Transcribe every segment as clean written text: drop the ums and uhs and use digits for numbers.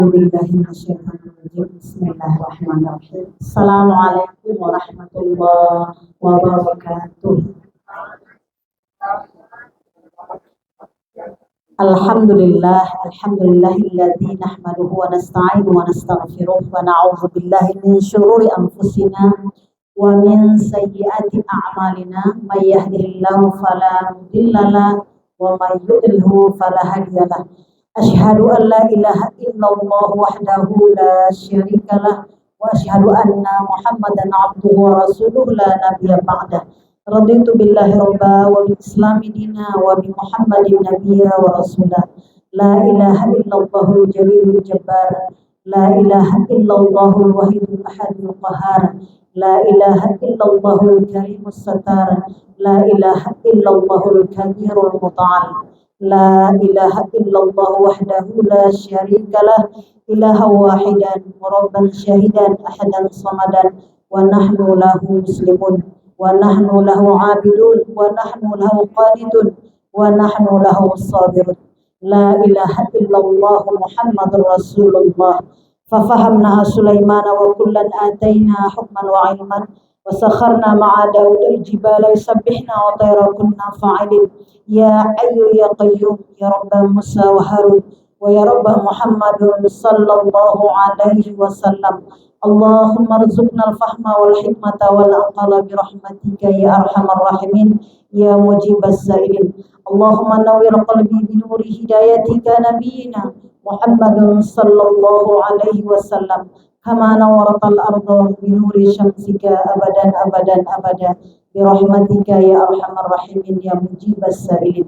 Bismillahirrahmanirrahim. Assalamualaikum warahmatullahi wabarakatuh. Alhamdulillahilladzi nahmaduhu wa nasta'inuhu wa nastaghfiruh wa na'udzu billahi min syururi anfusina wa min sayyiati a'malina may yahdihillahu fala mudilla lahu wa may yudlilhu fala hadiya lahu. Asyhadu an la ilaha illallah wahdahu la syarika lah wa asyhadu anna Muhammadan abduhu wa rasuluh la nabiyya ba'dah. Raditu billahi rabba wa bil islami dina wa bi Muhammadin nabiyya wa rasulah. La ilaha illallahul jalilul jabbar, la ilaha illallahul wahidul ahadul qahhar, la ilaha illallahul karimus sattar, la ilaha illallahul kabirul muta'al. La ilaha illallah wahdahu la syarika lah ilaha wahidan rabban syahidan ahadan samadan wa nahnu lahu muslimun wa nahnu lahu abidun wa nahnu lahu qanitun wa nahnu lahu sabirun. La ilaha illallah Muhammadur Rasulullah. Fafahamnaha Sulaiman wa kullan ataina hukman wa ilman wa sakharna ma'a Daud al-jibala yusabbihna wa tayra kunna fa'ilin. Ya Ayyu Ya Qayyum Ya Rabba Musa wa Harun wa Ya Rabba Muhammadun sallallahu alaihi wasallam. Allahumma rzuqna al-fahma wal hikmata wal aqala bi rahmatika ya arhamar rahimin ya mujibas sa'ilin. Allahumma nawwir qalbi bi nuri hidayatika nabiyyina Muhammadun sallallahu alaihi wasallam kama nawwaratal arda bi nuri syamsika abadan abadan abada bi rahmatika ya arhamar rahimin ya mujibas sa'ilin.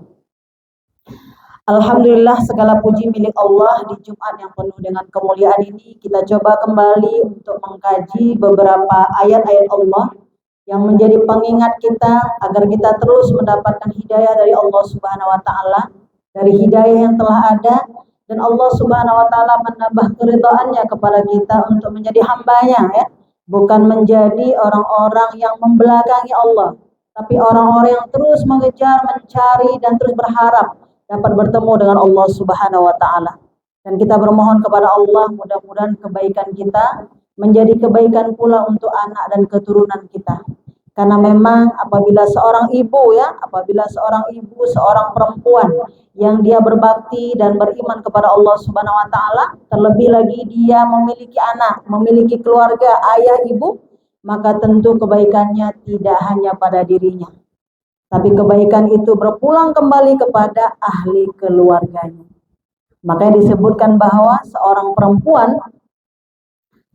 Alhamdulillah, segala puji milik Allah. Di Jumat yang penuh dengan kemuliaan ini kita coba kembali untuk mengkaji beberapa ayat-ayat Allah yang menjadi pengingat kita agar kita terus mendapatkan hidayah dari Allah Subhanahu wa taala, dari hidayah yang telah ada, dan Allah Subhanahu wa taala menambah keridhaannya kepada kita untuk menjadi hambanya, ya. Bukan menjadi orang-orang yang membelakangi Allah, tapi orang-orang yang terus mengejar, mencari, dan terus berharap dapat bertemu dengan Allah Subhanahu wa taala. Dan kita bermohon kepada Allah, mudah-mudahan kebaikan kita menjadi kebaikan pula untuk anak dan keturunan kita. Karena memang apabila seorang ibu, seorang perempuan yang dia berbakti dan beriman kepada Allah Subhanahu wa taala, terlebih lagi dia memiliki anak, memiliki keluarga, ayah, ibu, maka tentu kebaikannya tidak hanya pada dirinya, tapi kebaikan itu berpulang kembali kepada ahli keluarganya. Makanya disebutkan bahwa seorang perempuan,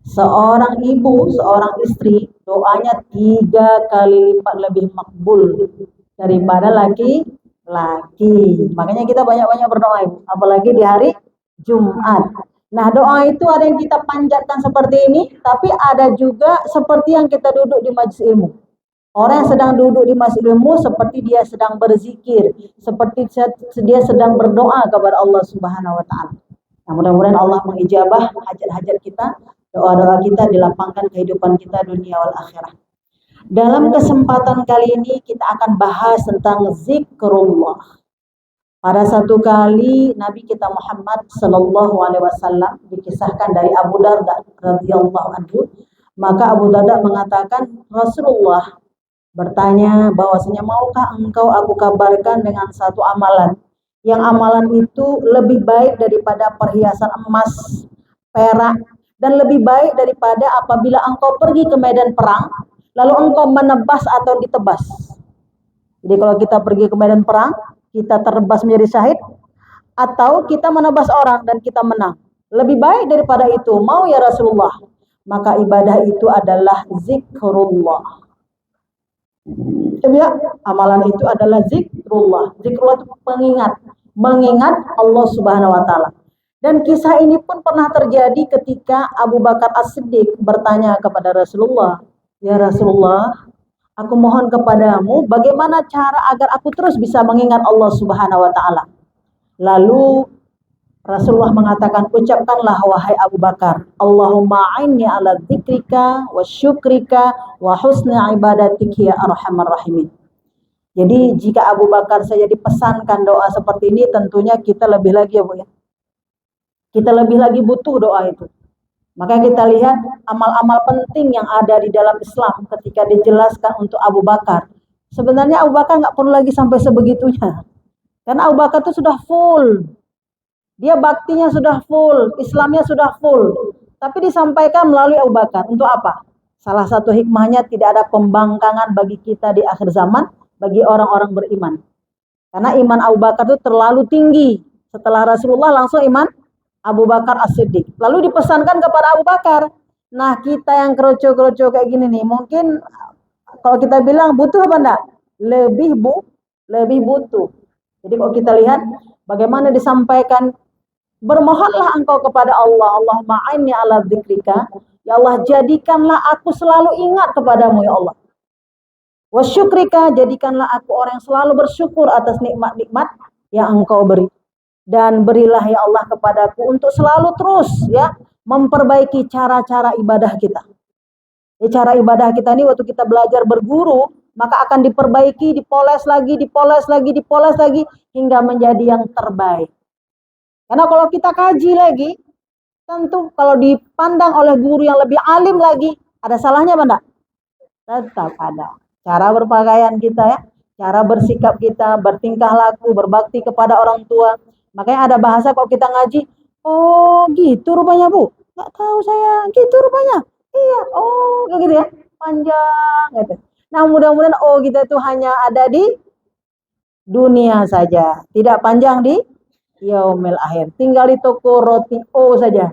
seorang ibu, seorang istri, doanya 3 kali lipat lebih makbul daripada laki-laki. Makanya kita banyak-banyak berdoa, apalagi di hari Jumat. Nah, doa itu ada yang kita panjatkan seperti ini, tapi ada juga seperti yang kita duduk di majelis ilmu. Orang yang sedang duduk di majelis ilmu seperti dia sedang berzikir, seperti dia sedang berdoa kepada Allah Subhanahu wa taala. Nah, mudah-mudahan Allah mengijabah hajat-hajat kita, doa-doa kita, dilapangkan kehidupan kita dunia wal akhirah. Dalam kesempatan kali ini kita akan bahas tentang zikrullah. Pada satu kali Nabi kita Muhammad sallallahu alaihi wasallam, dikisahkan dari Abu Darda radhiyallahu anhu, maka Abu Darda mengatakan, Rasulullah bertanya bahwasanya, maukah engkau aku kabarkan dengan satu amalan, yang amalan itu lebih baik daripada perhiasan emas, perak, dan lebih baik daripada apabila engkau pergi ke medan perang lalu engkau menebas atau ditebas. Jadi kalau kita pergi ke medan perang, kita terbas menjadi syahid, atau kita menebas orang dan kita menang, lebih baik daripada itu, mau ya Rasulullah? Maka ibadah itu adalah zikrullah. Ya, amalan itu adalah zikrullah. Zikrullah itu mengingat Allah Subhanahu wa taala. Dan kisah ini pun pernah terjadi ketika Abu Bakar As-Siddiq bertanya kepada Rasulullah, ya Rasulullah, aku mohon kepadamu bagaimana cara agar aku terus bisa mengingat Allah Subhanahu wa taala. Lalu Rasulullah mengatakan, ucapkanlah wahai Abu Bakar, Allahumma a'inni ala dzikrika wa syukrika wa husni ibadatika ya arhamar rahimin. Jadi jika Abu Bakar saja dipesankan doa seperti ini, tentunya kita lebih lagi ya Bu ya. Kita lebih lagi butuh doa itu. Maka kita lihat amal-amal penting yang ada di dalam Islam ketika dijelaskan untuk Abu Bakar. Sebenarnya Abu Bakar nggak perlu lagi sampai sebegitunya. Karena Abu Bakar itu sudah full. Dia baktinya sudah full, Islamnya sudah full. Tapi disampaikan melalui Abu Bakar. Untuk apa? Salah satu hikmahnya tidak ada pembangkangan bagi kita di akhir zaman, bagi orang-orang beriman. Karena iman Abu Bakar itu terlalu tinggi. Setelah Rasulullah langsung iman Abu Bakar As-Siddiq. Lalu dipesankan kepada Abu Bakar. Nah, kita yang keroco-keroco kayak gini nih, mungkin kalau kita bilang butuh apa enggak? Lebih butuh. Jadi kalau kita lihat bagaimana disampaikan, bermohonlah engkau kepada Allah, Allahumma a'inni ala dzikrika, ya Allah jadikanlah aku selalu ingat kepadamu ya Allah. Wa syukrika, jadikanlah aku orang yang selalu bersyukur atas nikmat-nikmat yang engkau beri. Dan berilah ya Allah kepadaku untuk selalu terus ya memperbaiki cara-cara ibadah kita. Ya, cara ibadah kita ini waktu kita belajar berguru, maka akan diperbaiki, dipoles lagi hingga menjadi yang terbaik. Karena kalau kita kaji lagi, tentu kalau dipandang oleh guru yang lebih alim lagi, ada salahnya apa enggak? Tetap ada. Cara berpakaian kita ya, cara bersikap kita, bertingkah laku, berbakti kepada orang tua. Makanya ada bahasa kalau kita ngaji, oh gitu rupanya Bu, nggak tahu saya, gitu rupanya. Iya, oh kayak gitu ya, panjang gitu. Nah mudah-mudahan oh kita itu hanya ada di dunia saja, tidak panjang di yaumil akhir. Tinggal di toko roti oh saja,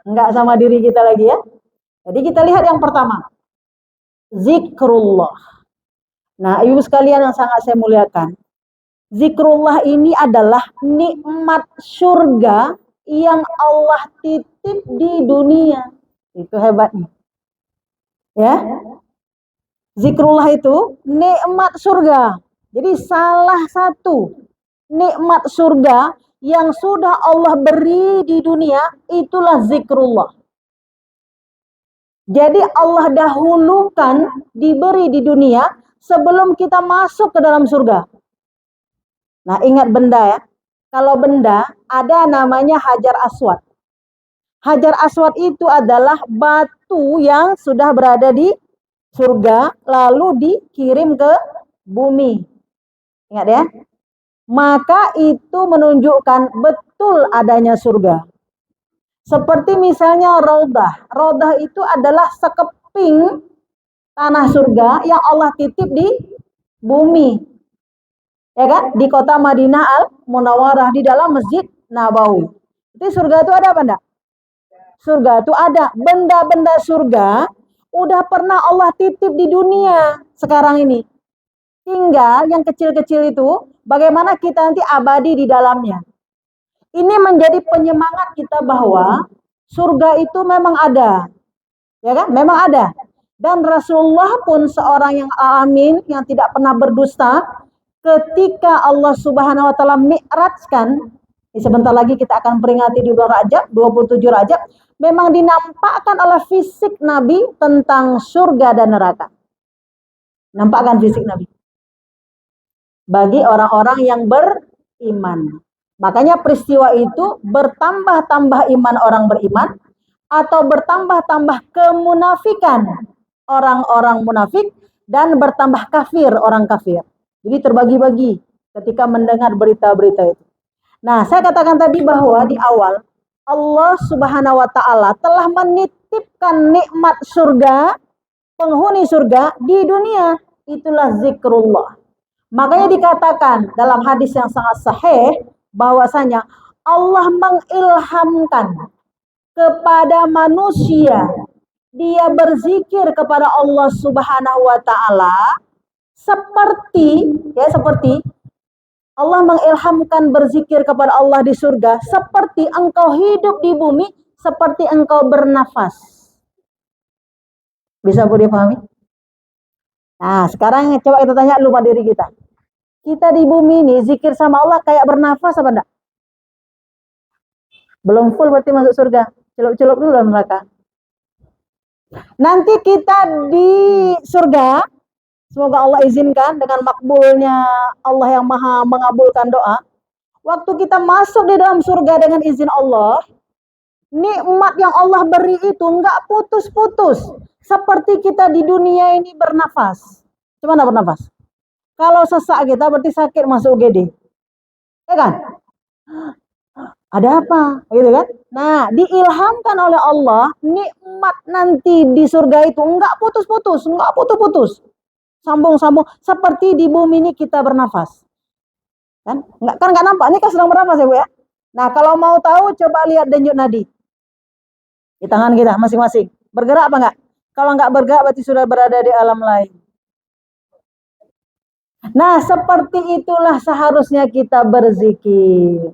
nggak sama diri kita lagi ya. Jadi kita lihat yang pertama, zikrullah. Nah ibu sekalian yang sangat saya muliakan, zikrullah ini adalah nikmat surga yang Allah titip di dunia. Itu hebatnya. Ya. Zikrullah itu nikmat surga. Jadi salah satu nikmat surga yang sudah Allah beri di dunia itulah zikrullah. Jadi Allah dahulukan diberi di dunia sebelum kita masuk ke dalam surga. Nah, ingat benda ya. Kalau benda ada namanya Hajar Aswad. Hajar Aswad itu adalah batu yang sudah berada di surga lalu dikirim ke bumi. Ingat ya. Maka itu menunjukkan betul adanya surga. Seperti misalnya Raudah. Raudah itu adalah sekeping tanah surga yang Allah titip di bumi. Ya kan? Di kota Madinah Al-Munawwarah di dalam Masjid Nabawi. Itu surga itu ada apa enggak? Surga itu ada. Benda-benda surga udah pernah Allah titip di dunia sekarang ini. Tinggal yang kecil-kecil itu bagaimana kita nanti abadi di dalamnya. Ini menjadi penyemangat kita bahwa surga itu memang ada. Ya kan? Memang ada. Dan Rasulullah pun seorang yang amin, yang tidak pernah berdusta, ketika Allah Subhanahu wa taala mi'rajkan, sebentar lagi kita akan peringati di bulan Rajab, 27 Rajab, memang dinampakkan oleh fisik Nabi tentang surga dan neraka. Nampakkan fisik Nabi. Bagi orang-orang yang beriman. Makanya peristiwa itu bertambah-tambah iman orang beriman atau bertambah-tambah kemunafikan orang-orang munafik dan bertambah kafir orang kafir. Jadi terbagi-bagi ketika mendengar berita-berita itu. Nah, saya katakan tadi bahwa di awal Allah Subhanahu wa taala telah menitipkan nikmat surga, penghuni surga di dunia. Itulah zikrullah. Makanya dikatakan dalam hadis yang sangat sahih bahwasanya Allah mengilhamkan kepada manusia dia berzikir kepada Allah Subhanahu wa taala seperti Allah mengilhamkan berzikir kepada Allah di surga seperti engkau hidup di bumi, seperti engkau bernafas. Bisa Bu dipahami? Nah, sekarang coba kita tanya lupa diri kita. Kita di bumi ini zikir sama Allah kayak bernafas apa enggak? Belum full berarti masuk surga. Celup-celup dulu dalam neraka. Nanti kita di surga, semoga Allah izinkan dengan makbulnya Allah yang maha mengabulkan doa. Waktu kita masuk di dalam surga dengan izin Allah, Nikmat yang Allah beri itu nggak putus-putus. Seperti kita di dunia ini bernafas. Gimana bernafas? Kalau sesak kita berarti sakit masuk UGD. Ya kan? Ada apa? Gitu kan? Nah, diilhamkan oleh Allah, nikmat nanti di surga itu enggak putus-putus, enggak putus-putus. Sambung-sambung seperti di bumi ini kita bernafas. Kan enggak nampak, ini kan sedang bernafas ya, Bu ya. Nah, kalau mau tahu coba lihat denyut nadi di tangan kita masing-masing. Bergerak apa enggak? Kalau enggak bergerak berarti sudah berada di alam lain. Nah, seperti itulah seharusnya kita berzikir.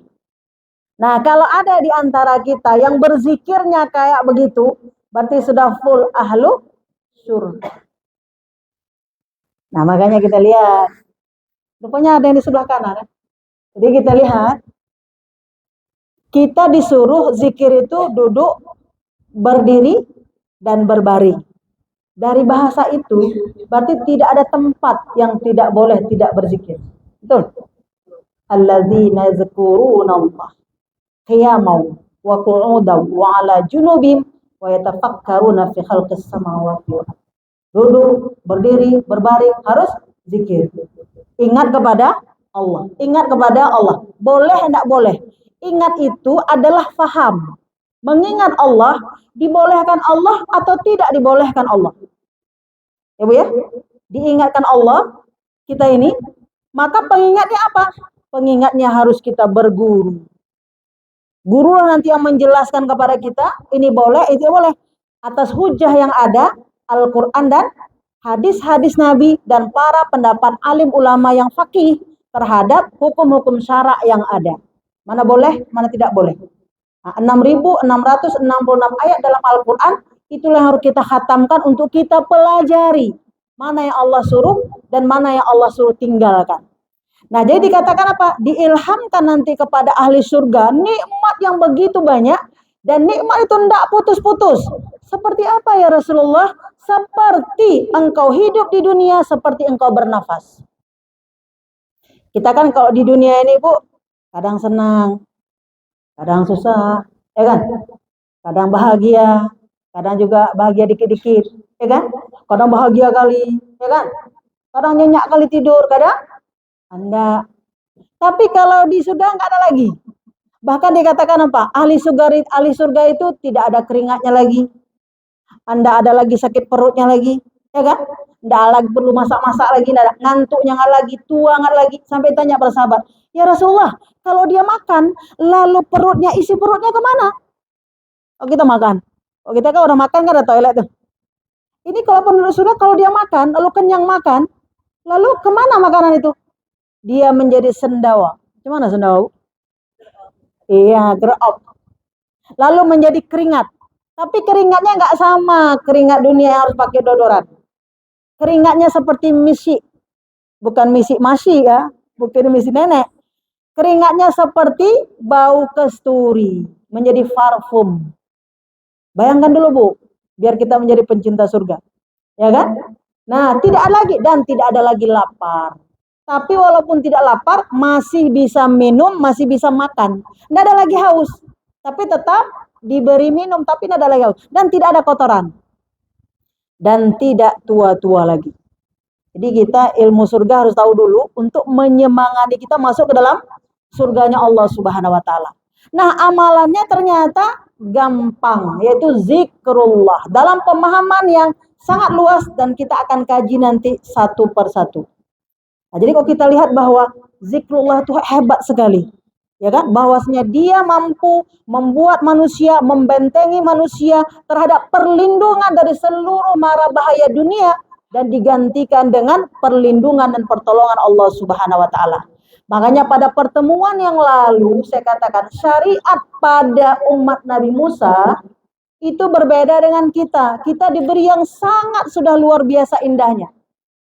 Nah, kalau ada di antara kita yang berzikirnya kayak begitu, berarti sudah full ahlu surga. Nah, makanya kita lihat. Rupanya ada yang di sebelah kanan. Jadi kita lihat, kita disuruh zikir itu duduk, berdiri, dan berbaring. Dari bahasa itu, berarti tidak ada tempat yang tidak boleh tidak berzikir. Betul? Alladzina yazkuruna Allah qiyamau wa qu'udan wa ala junubim wa yatafakkaruna fi khalqis samawati wal ardh. Duduk, berdiri, berbaring harus zikir. Ingat kepada Allah. Ingat kepada Allah. Boleh enggak boleh. Ingat itu adalah faham. Mengingat Allah, dibolehkan Allah atau tidak dibolehkan Allah. Ya Bu ya? Diingatkan Allah kita ini, maka pengingatnya apa? Pengingatnya harus kita berguru. Guru nanti yang menjelaskan kepada kita, ini boleh, itu boleh. Atas hujah yang ada, Al-Quran dan hadis-hadis Nabi dan para pendapat alim ulama yang faqih terhadap hukum-hukum syara yang ada. Mana boleh, mana tidak boleh. Nah, 6.666 ayat dalam Al-Quran, itulah yang harus kita khatamkan untuk kita pelajari. Mana yang Allah suruh dan mana yang Allah suruh tinggalkan. Nah, jadi dikatakan apa? Diilhamkan nanti kepada ahli surga nikmat yang begitu banyak dan nikmat itu tidak putus-putus. Seperti apa ya Rasulullah? Seperti engkau hidup di dunia, seperti engkau bernafas. Kita kan kalau di dunia ini Bu, kadang senang, kadang susah, ya kan? Kadang bahagia, kadang juga bahagia dikit-dikit, ya kan? Kadang bahagia kali, ya kan? Kadang nyenyak kali tidur, kadang Anda. Tapi kalau di surga nggak ada lagi. Bahkan dikatakan apa? Ahli surga itu tidak ada keringatnya lagi. Anda ada lagi sakit perutnya lagi, ya kan? Nggak lagi perlu masak-masak lagi, nggak ada ngantuknya nggak lagi, tua nggak lagi. Sampai tanya para sahabat, ya Rasulullah, kalau dia makan, lalu isi perutnya kemana? Oh kita makan. Oh kita kan udah makan kan ada toilet tuh. Ini kalau penduduk surga kalau dia makan, lalu kenyang makan, lalu kemana makanan itu? Dia menjadi sendawa. Gimana sendawa? Iya, gerop. Lalu menjadi keringat. Tapi keringatnya nggak sama keringat dunia yang harus pakai deodoran. Keringatnya seperti misi. Bukan misi masi ya. Bukan misi nenek. Keringatnya seperti bau kasturi. Menjadi parfum. Bayangkan dulu Bu. Biar kita menjadi pencinta surga. Ya kan? Nah, tidak ada lagi lapar. Tapi walaupun tidak lapar, masih bisa minum, masih bisa makan. Tidak ada lagi haus. Tapi tetap diberi minum, tapi tidak ada lagi haus. Dan tidak ada kotoran. Dan tidak tua-tua lagi. Jadi kita ilmu surga harus tahu dulu untuk menyemangati kita masuk ke dalam surganya Allah Subhanahu wa Ta'ala. Nah, amalannya ternyata gampang, yaitu zikrullah. Dalam pemahaman yang sangat luas dan kita akan kaji nanti satu persatu. Nah, jadi kalau kita lihat bahwa zikrullah itu hebat sekali, ya kan? Bahwasanya dia mampu membuat manusia, membentengi manusia terhadap perlindungan dari seluruh mara bahaya dunia dan digantikan dengan perlindungan dan pertolongan Allah Subhanahu wa Ta'ala. Makanya pada pertemuan yang lalu saya katakan syariat pada umat Nabi Musa itu berbeda dengan kita. Kita diberi yang sangat sudah luar biasa indahnya.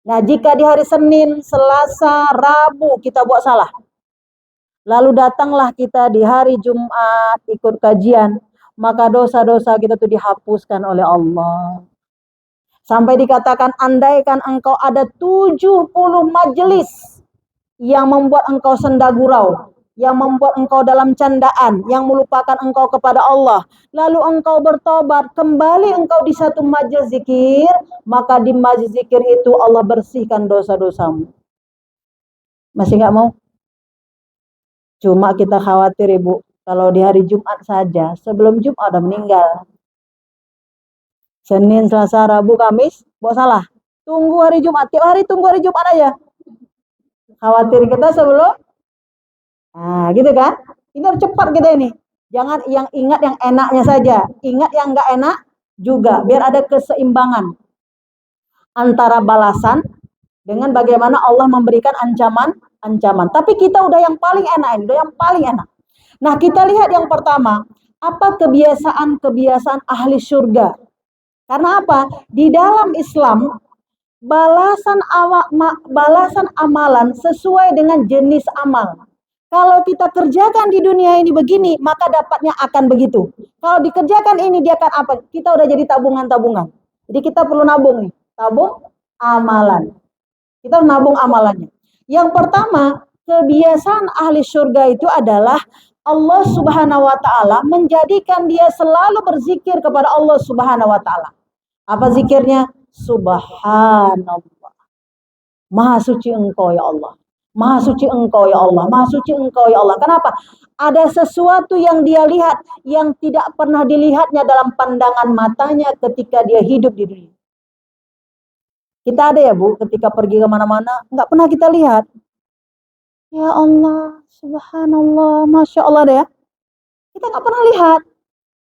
Nah, jika di hari Senin, Selasa, Rabu kita buat salah. Lalu datanglah kita di hari Jumat ikut kajian, maka dosa-dosa kita itu dihapuskan oleh Allah. Sampai dikatakan andaikan engkau ada 70 majelis yang membuat engkau senda gurau. yang membuat engkau dalam candaan, yang melupakan engkau kepada Allah, lalu engkau bertobat, kembali engkau di satu majelis zikir, maka di majelis zikir itu Allah bersihkan dosa-dosamu. Masih nggak mau? Cuma kita khawatir Ibu, kalau di hari Jumat saja, sebelum Jumat udah meninggal. Senin, Selasa, Rabu, Kamis, salah. Tunggu hari Jumat, tiap hari tunggu hari Jumat aja. Khawatir kita sebelum, nah gitu kan? Ini harus cepat kita ini. Jangan yang ingat yang enaknya saja, ingat yang nggak enak juga, biar ada keseimbangan antara balasan dengan bagaimana Allah memberikan ancaman. Tapi kita udah yang paling enak ini, udah yang paling enak. Nah kita lihat yang pertama, apa kebiasaan ahli surga? Karena apa? Di dalam Islam balasan amalan sesuai dengan jenis amal. Kalau kita kerjakan di dunia ini begini, maka dapatnya akan begitu. Kalau dikerjakan ini dia akan apa? Kita udah jadi tabungan-tabungan. Jadi kita perlu nabung nih, tabung amalan. Kita nabung amalannya. Yang pertama, kebiasaan ahli surga itu adalah Allah Subhanahu wa taala menjadikan dia selalu berzikir kepada Allah Subhanahu wa taala. Apa zikirnya? Subhanallah. Maha suci engkau ya Allah. Maha suci engkau ya Allah. Maha suci engkau ya Allah. Kenapa? Ada sesuatu yang dia lihat yang tidak pernah dilihatnya dalam pandangan matanya ketika dia hidup di dunia. Kita ada ya Bu, ketika pergi kemana-mana, nggak pernah kita lihat. Ya Allah, subhanallah, Masya Allah deh ya. Kita nggak pernah lihat.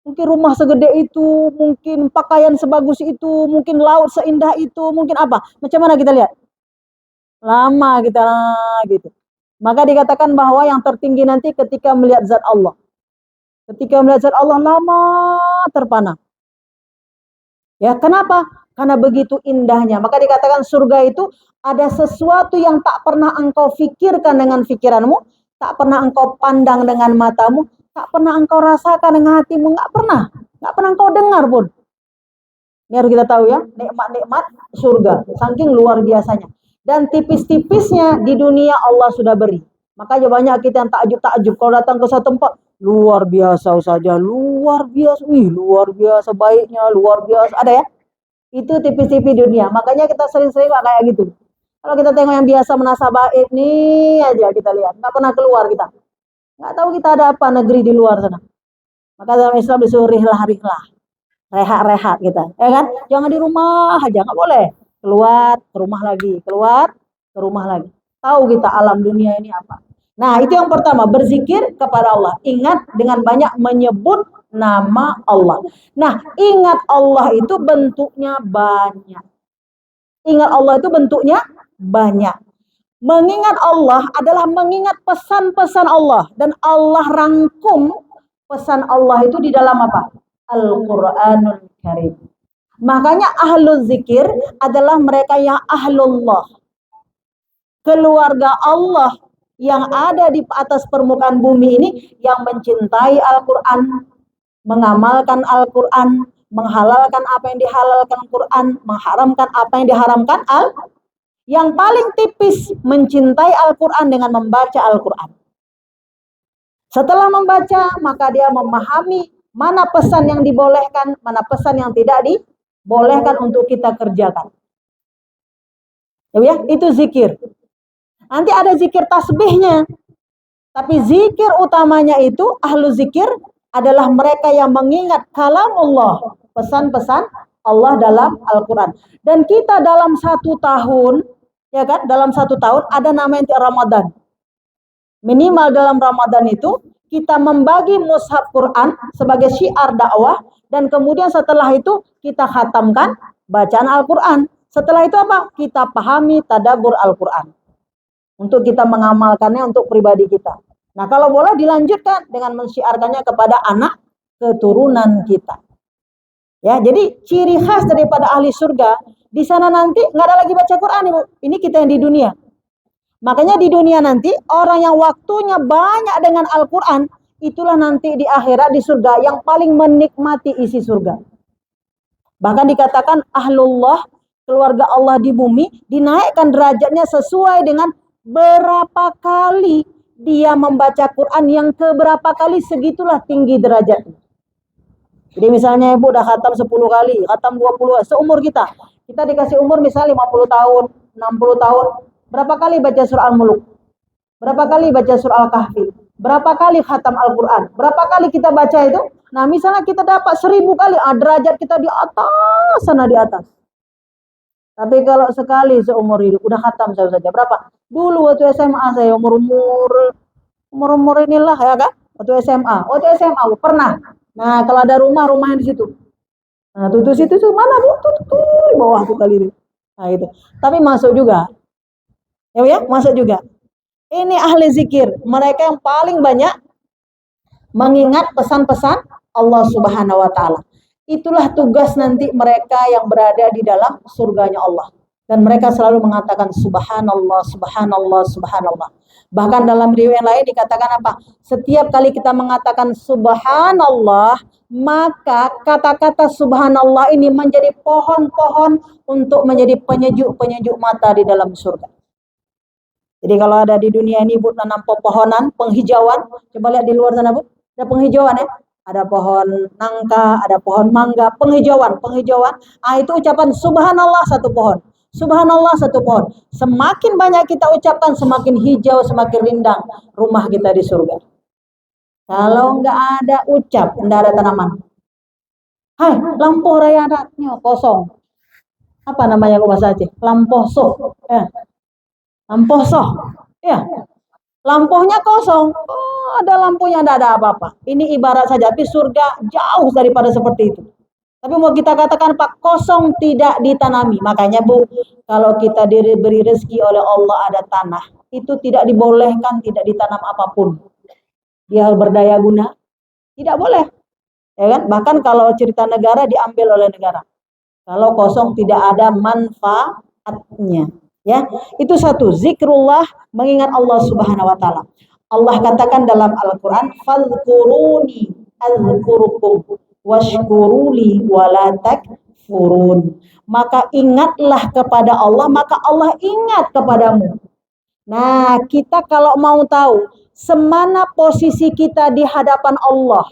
Mungkin rumah segede itu, mungkin pakaian sebagus itu, mungkin laut seindah itu, mungkin apa. Macam mana kita lihat? Lama kita gitu. Maka dikatakan bahwa yang tertinggi nanti ketika melihat zat Allah. Ketika melihat zat Allah lama terpana. Ya, kenapa? Karena begitu indahnya. Maka dikatakan surga itu ada sesuatu yang tak pernah engkau fikirkan dengan pikiranmu, tak pernah engkau pandang dengan matamu, tak pernah engkau rasakan dengan hatimu, nggak pernah engkau dengar pun. Ini harus kita tahu ya, nikmat-nikmat surga, saking luar biasanya. Dan tipis-tipisnya di dunia Allah sudah beri. Makanya banyak kita yang takjub kalau datang ke satu tempat, luar biasa saja, luar biasa, luar biasa baiknya, luar biasa, ada ya? Itu tipis-tipis dunia. Makanya kita sering-sering kayak gitu. Kalau kita tengok yang biasa menasabah ini aja kita lihat, nggak pernah keluar kita. Nggak tahu kita ada apa negeri di luar sana. Maka dalam Islam disuruh rihlah, rehat kita, ya kan? Jangan di rumah aja, nggak boleh. Keluar ke rumah lagi, keluar ke rumah lagi. Tahu kita alam dunia ini apa. Nah itu yang pertama, berzikir kepada Allah. Ingat dengan banyak menyebut nama Allah. Nah ingat Allah itu bentuknya banyak. Ingat Allah itu bentuknya banyak. Mengingat Allah adalah mengingat pesan-pesan Allah. Dan Allah rangkum pesan Allah itu di dalam apa? Al-Quranul Karim. Makanya ahlul zikir adalah mereka yang ahlullah. Keluarga Allah yang ada di atas permukaan bumi ini yang mencintai Al-Quran, mengamalkan Al-Quran, menghalalkan apa yang dihalalkan Al-Quran, mengharamkan apa yang diharamkan Al-Quran. Yang paling tipis mencintai Al-Quran dengan membaca Al-Quran. Setelah membaca, maka dia memahami mana pesan yang dibolehkan, mana pesan yang tidak dibolehkan untuk kita kerjakan. Ya, itu zikir. Nanti ada zikir tasbihnya. Tapi zikir utamanya itu, ahlu zikir adalah mereka yang mengingat kalamullah, pesan-pesan Allah dalam Al-Quran. Dan kita dalam 1 tahun, ya kan, dalam 1 tahun ada namanya Ramadan. Minimal dalam Ramadan itu kita membagi mushaf Quran sebagai syiar dakwah, dan kemudian setelah itu kita khatamkan bacaan Al-Quran. Setelah itu apa? Kita pahami tadabbur Al-Quran. Untuk kita mengamalkannya untuk pribadi kita. Nah kalau boleh dilanjutkan dengan mensyiarkannya kepada anak keturunan kita. Ya, jadi ciri khas daripada ahli surga, di sana nanti nggak ada lagi baca Quran, Ibu. Ini kita yang di dunia. Makanya di dunia nanti orang yang waktunya banyak dengan Al-Quran, itulah nanti di akhirat di surga yang paling menikmati isi surga. Bahkan dikatakan ahlullah, keluarga Allah di bumi, dinaikkan derajatnya sesuai dengan berapa kali dia membaca Quran yang keberapa kali segitulah tinggi derajatnya. Jadi misalnya ibu udah khatam 10 kali, khatam 20, seumur kita. Kita dikasih umur misalnya 50 tahun, 60 tahun. Berapa kali baca surah Al-Muluk? Berapa kali baca surah Al-Kahfi? Berapa kali khatam Al-Quran? Berapa kali kita baca itu? Nah misalnya kita dapat 1000 kali, derajat kita di atas, sana di atas. Tapi kalau sekali seumur hidup, udah khatam saja. Berapa? Dulu waktu SMA saya umur inilah ya kan? Waktu SMA pernah. Nah kalau ada rumahnya di situ. Nah tuh situ tuh mana bu? Tuh di bawah tuh kali ini. Nah itu. Tapi masuk juga. Ya masuk juga. Ini ahli zikir. Mereka yang paling banyak mengingat pesan-pesan Allah Subhanahu wa taala. Itulah tugas nanti mereka yang berada di dalam surganya Allah. Dan mereka selalu mengatakan subhanallah, subhanallah, subhanallah. Bahkan dalam riwayat yang lain dikatakan apa? Setiap kali kita mengatakan subhanallah, maka kata-kata subhanallah ini menjadi pohon-pohon untuk menjadi penyejuk-penyejuk mata di dalam surga. Jadi kalau ada di dunia ini Bu tanam pepohonan, penghijauan, coba lihat di luar sana Bu, ada penghijauan ya. Ada pohon nangka, ada pohon mangga, penghijauan. Ah itu ucapan subhanallah satu pohon. Subhanallah satu pohon. Semakin banyak kita ucapkan, semakin hijau, semakin rindang rumah kita di surga. Kalau nggak ada ucap, nggak ada tanaman. Hai, lampu raya adatnya kosong. Apa namanya bahasa Aceh? Lamposo. Lamposo. Ya. Lampunya kosong. Oh, ada lampunya, tidak ada apa-apa. Ini ibarat saja, tapi surga jauh daripada seperti itu. Tapi mau kita katakan Pak, kosong tidak ditanami. Makanya Bu, kalau kita diberi rezeki oleh Allah ada tanah, itu tidak dibolehkan tidak ditanam apapun. Dia berdaya guna, tidak boleh. Ya kan? Bahkan kalau cerita negara diambil oleh negara. Kalau kosong tidak ada manfaatnya. Ya, itu satu, zikrullah, mengingat Allah Subhanahu wa taala. Allah katakan dalam Al-Qur'an, "Fadhkuruni adzkurukum washkuruli wala takfurun." Maka ingatlah kepada Allah, maka Allah ingat kepadamu. Nah, kita kalau mau tahu semana posisi kita di hadapan Allah,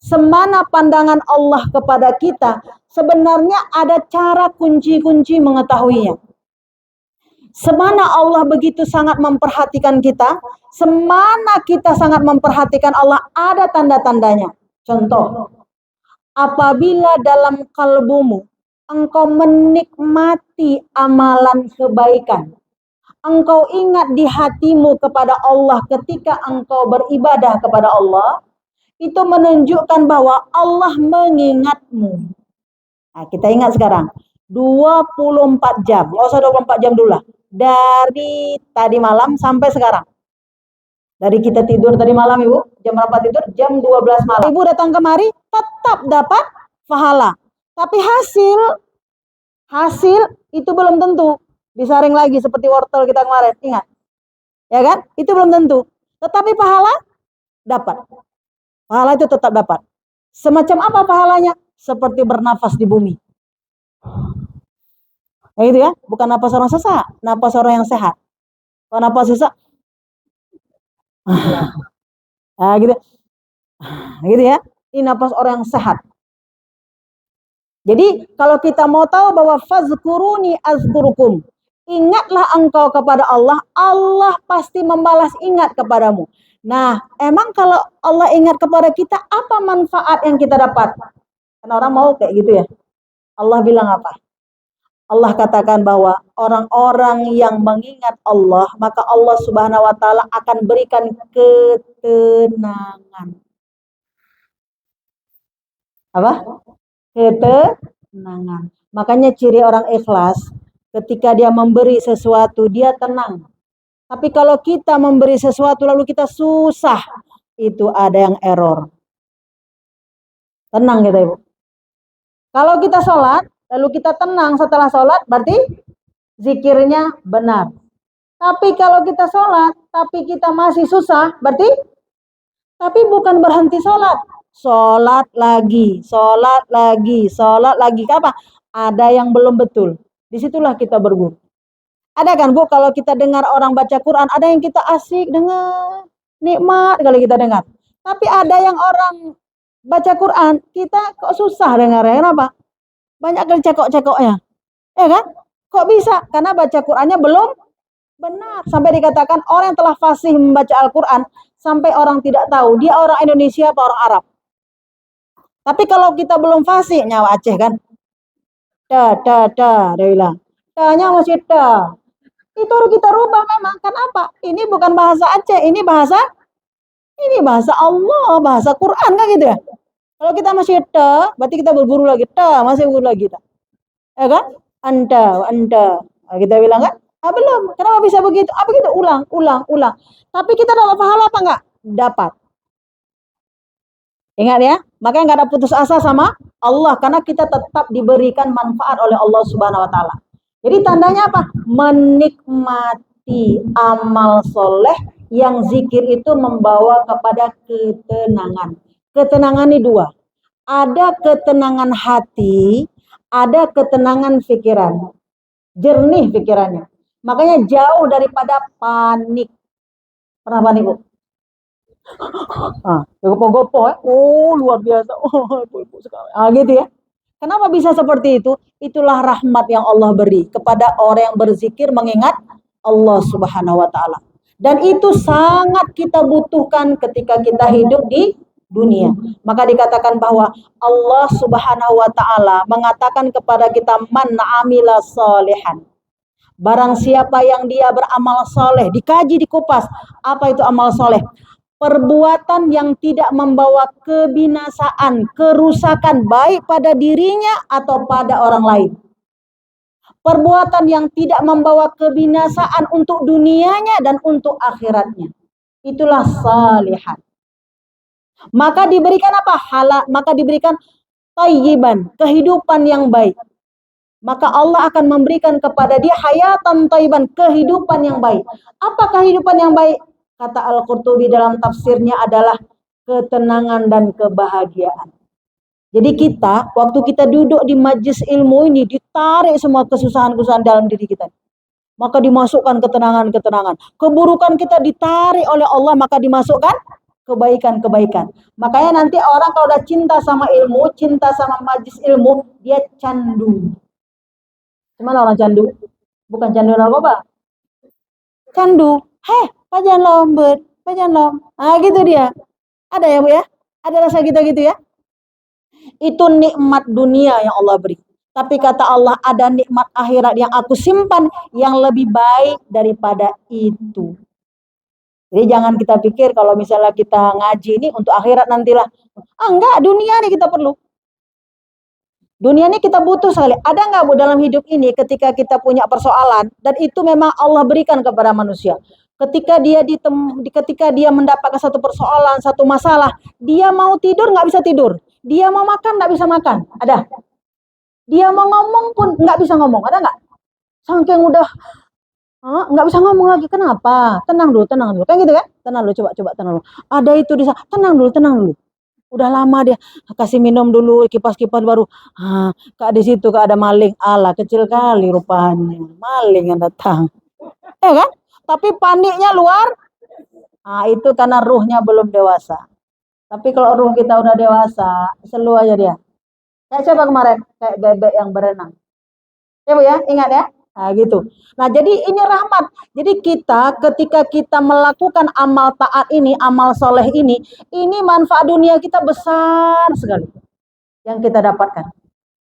semana pandangan Allah kepada kita, sebenarnya ada cara kunci-kunci mengetahuinya. Semana Allah begitu sangat memperhatikan kita, semana kita sangat memperhatikan Allah, ada tanda-tandanya. Contoh, apabila dalam kalbumu engkau menikmati amalan kebaikan, engkau ingat di hatimu kepada Allah ketika engkau beribadah kepada Allah, itu menunjukkan bahwa Allah mengingatmu. Nah, kita ingat sekarang, 24 jam, nggak usah 24 jam dulu lah. Dari tadi malam sampai sekarang. Dari kita tidur tadi malam Ibu, jam berapa tidur? Jam 12 malam. Ibu datang kemari, tetap dapat pahala. Tapi hasil itu belum tentu. Disaring lagi seperti wortel kita kemarin, ingat. Ya kan? Itu belum tentu. Tetapi pahala dapat. Pahala itu tetap dapat. Semacam apa pahalanya? Seperti bernafas di bumi. Nah, itu ya, bukan napas orang sesak, napas orang yang sehat. Kalau napas sesak, nah, gitu ya. Ini napas orang yang sehat. Jadi kalau kita mau tahu bahwa fazkuruni azkurukum, ingatlah engkau kepada Allah, Allah pasti membalas ingat kepadamu. Nah, emang kalau Allah ingat kepada kita, apa manfaat yang kita dapat? Kan orang mau kayak gitu ya. Allah bilang apa? Allah katakan bahwa orang-orang yang mengingat Allah, maka Allah Subhanahu wa taala akan berikan ketenangan. Apa? Ketenangan. Makanya ciri orang ikhlas, ketika dia memberi sesuatu, dia tenang. Tapi kalau kita memberi sesuatu lalu kita susah, itu ada yang error. Tenang kita Ibu. Kalau kita sholat, lalu kita tenang setelah sholat, berarti zikirnya benar. Tapi kalau kita sholat, tapi kita masih susah, berarti tapi bukan berhenti sholat. Sholat lagi. Apa? Ada yang belum betul. Disitulah kita berguru. Ada kan Bu, kalau kita dengar orang baca Quran, ada yang kita asik dengar. nikmat kalau kita dengar. Tapi ada yang orang baca Quran, kita kok susah dengarnya. Kenapa? Banyak kali cekok-cekoknya. Ya kan? Kok bisa? Karena baca Qurannya belum benar. Sampai dikatakan orang yang telah fasih membaca Al-Quran, sampai orang tidak tahu dia orang Indonesia atau orang Arab. Tapi kalau kita belum fasih, nyawa Aceh kan? Dia bilang. Danya masih da. Itu harus kita rubah memang. Kenapa? Ini bukan bahasa Aceh, ini bahasa Allah, bahasa Quran kan gitu ya. Kalau kita masih berarti kita berguru lagi. Masih berguru lagi. Ya kan? Anda. Nah, kita bilang kan? Belum. Kenapa bisa begitu? Begitu? Ulang. Tapi kita dapat pahala apa enggak? Dapat. Ingat ya, makanya nggak ada putus asa sama Allah karena kita tetap diberikan manfaat oleh Allah Subhanahu wa taala. Jadi tandanya apa? Menikmati amal soleh yang zikir itu membawa kepada ketenangan. Ketenangan ini dua. Ada ketenangan hati, ada ketenangan pikiran. Jernih pikirannya. Makanya jauh daripada panik. Pernah panik, Bu? Gopoh-gopoh, luar biasa. Ibu sekali. Gitu ya. Kenapa bisa seperti itu? Itulah rahmat yang Allah beri kepada orang yang berzikir mengingat Allah Subhanahu wa taala. Dan itu sangat kita butuhkan ketika kita hidup di dunia. Maka dikatakan bahwa Allah Subhanahu wa taala mengatakan kepada kita man amila sholihan. Barang siapa yang dia beramal soleh, dikaji dikupas, apa itu amal soleh? Perbuatan yang tidak membawa kebinasaan, kerusakan baik pada dirinya atau pada orang lain. Perbuatan yang tidak membawa kebinasaan untuk dunianya dan untuk akhiratnya. Itulah salihan. Maka diberikan apa? Maka diberikan thayyiban, kehidupan yang baik. Maka Allah akan memberikan kepada dia hayatan thayyiban, kehidupan yang baik. Apa kehidupan yang baik? Kata Al-Qurtubi dalam tafsirnya adalah ketenangan dan kebahagiaan. Jadi kita, waktu kita duduk di majlis ilmu ini, ditarik semua kesusahan-kesusahan dalam diri kita. Maka dimasukkan ketenangan-ketenangan. Keburukan kita ditarik oleh Allah, maka dimasukkan kebaikan-kebaikan. Makanya nanti orang kalau udah cinta sama ilmu, cinta sama majlis ilmu, dia candu. Gimana orang candu? Bukan candu narkoba. Candu. Pajan lombet, pajan lom. Gitu dia. Ada ya Bu ya? Ada rasa kita gitu ya? Itu nikmat dunia yang Allah beri. Tapi kata Allah ada nikmat akhirat yang aku simpan yang lebih baik daripada itu. Jadi jangan kita pikir kalau misalnya kita ngaji ini untuk akhirat nantilah. Enggak, dunia ini kita perlu. Dunia ini kita butuh sekali. Ada nggak Bu dalam hidup ini ketika kita punya persoalan dan itu memang Allah berikan kepada manusia. Ketika dia mendapatkan satu persoalan, satu masalah, dia mau tidur nggak bisa tidur, dia mau makan nggak bisa makan, ada. Dia mau ngomong pun nggak bisa ngomong, ada nggak? Saking udah nggak bisa ngomong lagi, kenapa? Tenang dulu, kan gitu kan? Tenang dulu, coba tenang dulu. Ada itu di sana, tenang dulu. Udah lama dia kasih minum dulu, kipas-kipas baru. Kak di situ Kak ada maling, kecil kali rupanya, maling yang datang, ya kan? Tapi paniknya luar. Itu karena ruhnya belum dewasa. Tapi kalau ruh kita udah dewasa, selu aja dia. Kayak coba kemarin, kayak bebek yang berenang. Ya Bu ya, ingat ya. Gitu. Nah jadi ini rahmat. Jadi kita ketika kita melakukan amal taat ini, amal soleh ini manfaat dunia kita besar sekali. Yang kita dapatkan.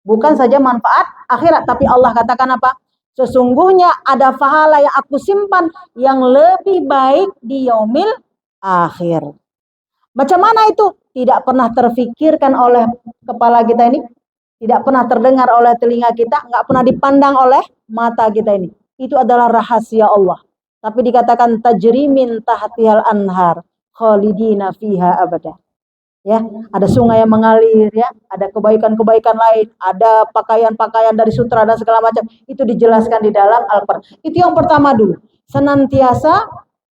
Bukan saja manfaat akhirat, tapi Allah katakan apa? Sesungguhnya ada pahala yang aku simpan yang lebih baik di yaumil akhir. Macam mana itu? Tidak pernah terfikirkan oleh kepala kita ini. Tidak pernah terdengar oleh telinga kita. Nggak pernah dipandang oleh mata kita ini. Itu adalah rahasia Allah. Tapi dikatakan tajri min tahtihal anhar khalidina fiha abada. Ya, ada sungai yang mengalir ya, ada kebaikan-kebaikan lain, ada pakaian-pakaian dari sutra dan segala macam. Itu dijelaskan di dalam Al-Qur'an. Itu yang pertama dulu. Senantiasa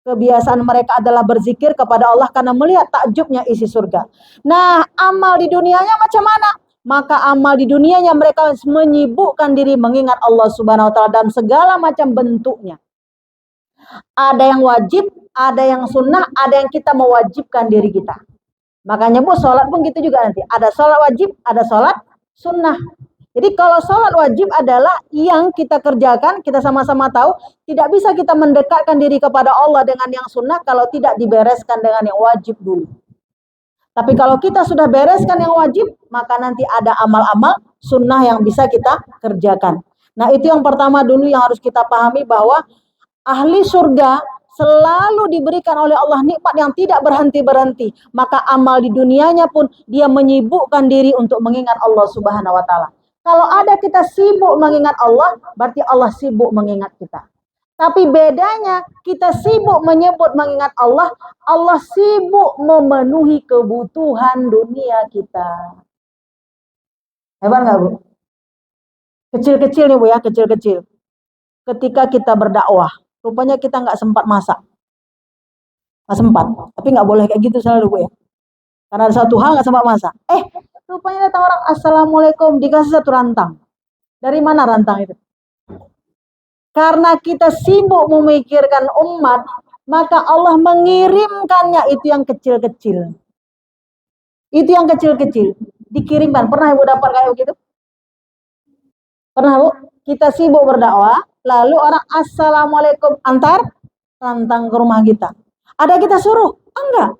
kebiasaan mereka adalah berzikir kepada Allah karena melihat takjubnya isi surga. Nah, amal di dunianya macam mana? Maka amal di dunianya mereka menyibukkan diri mengingat Allah Subhanahu wa taala dalam segala macam bentuknya. Ada yang wajib, ada yang sunnah, ada yang kita mewajibkan diri kita. Makanya Bu, sholat pun gitu juga nanti. Ada sholat wajib, ada sholat sunnah. Jadi kalau sholat wajib adalah yang kita kerjakan, kita sama-sama tahu, tidak bisa kita mendekatkan diri kepada Allah dengan yang sunnah kalau tidak dibereskan dengan yang wajib dulu. Tapi kalau kita sudah bereskan yang wajib, maka nanti ada amal-amal sunnah yang bisa kita kerjakan. Nah itu yang pertama dulu yang harus kita pahami, bahwa ahli surga selalu diberikan oleh Allah nikmat yang tidak berhenti-berhenti. Maka amal di dunianya pun dia menyibukkan diri untuk mengingat Allah Subhanahu wa taala. Kalau ada kita sibuk mengingat Allah, berarti Allah sibuk mengingat kita. Tapi bedanya kita sibuk menyebut mengingat Allah, Allah sibuk memenuhi kebutuhan dunia kita. Hebat nggak Bu? Kecil-kecil nih Bu ya, kecil-kecil. Ketika kita berdakwah, rupanya kita nggak sempat masak. Nggak sempat, tapi nggak boleh kayak gitu selalu Bu ya. Karena ada satu hal nggak sempat masak. Rupanya datang orang, Assalamualaikum, dikasih satu rantang. Dari mana rantang itu? Karena kita sibuk memikirkan umat, maka Allah mengirimkannya itu yang kecil-kecil. Itu yang kecil-kecil. Dikirimkan. Pernah Ibu dapat kayak begitu? Pernah Bu? Kita sibuk berdakwah, lalu orang Assalamualaikum, antar rantang ke rumah kita. Ada kita suruh? Enggak.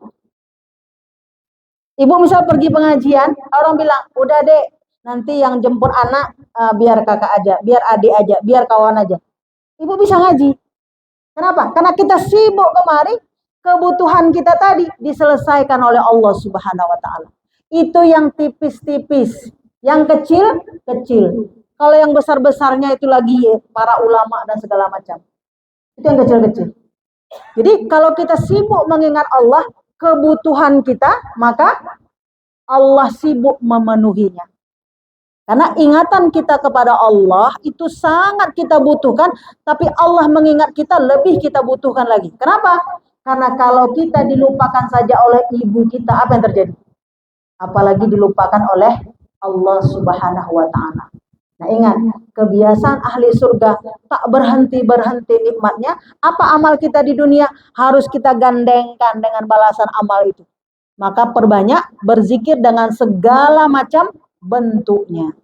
Ibu misal pergi pengajian, orang bilang, udah dek, nanti yang jemput anak biar kakak aja, biar adik aja, biar kawan aja. Ibu bisa ngaji. Kenapa? Karena kita sibuk kemari, kebutuhan kita tadi diselesaikan oleh Allah Subhanahu wa taala. Itu yang tipis-tipis, yang kecil-kecil. Kalau yang besar-besarnya itu lagi para ulama dan segala macam. Itu yang kecil-kecil. Jadi kalau kita sibuk mengingat Allah, kebutuhan kita, maka Allah sibuk memenuhinya. Karena ingatan kita kepada Allah itu sangat kita butuhkan, tapi Allah mengingat kita lebih kita butuhkan lagi. Kenapa? Karena kalau kita dilupakan saja oleh ibu kita, apa yang terjadi? Apalagi dilupakan oleh Allah Subhanahu wa taala. Nah ingat, kebiasaan ahli surga tak berhenti-berhenti nikmatnya. Apa amal kita di dunia? Harus kita gandengkan dengan balasan amal itu. Maka perbanyak berzikir dengan segala macam bentuknya.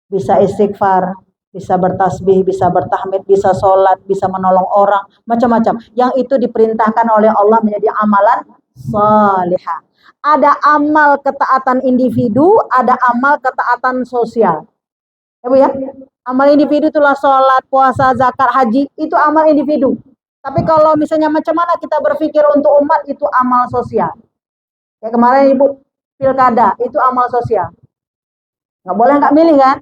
Bisa istighfar, bisa bertasbih, bisa bertahmid, bisa sholat, bisa menolong orang, macam-macam. Yang itu diperintahkan oleh Allah menjadi amalan salihah. Ada amal ketaatan individu, ada amal ketaatan sosial. Ya Bu ya, amal individu itulah sholat, puasa, zakat, haji, itu amal individu. Tapi kalau misalnya macam mana kita berpikir untuk umat, itu amal sosial. Ya kemarin Ibu pilkada, itu amal sosial. Nggak boleh nggak milih kan?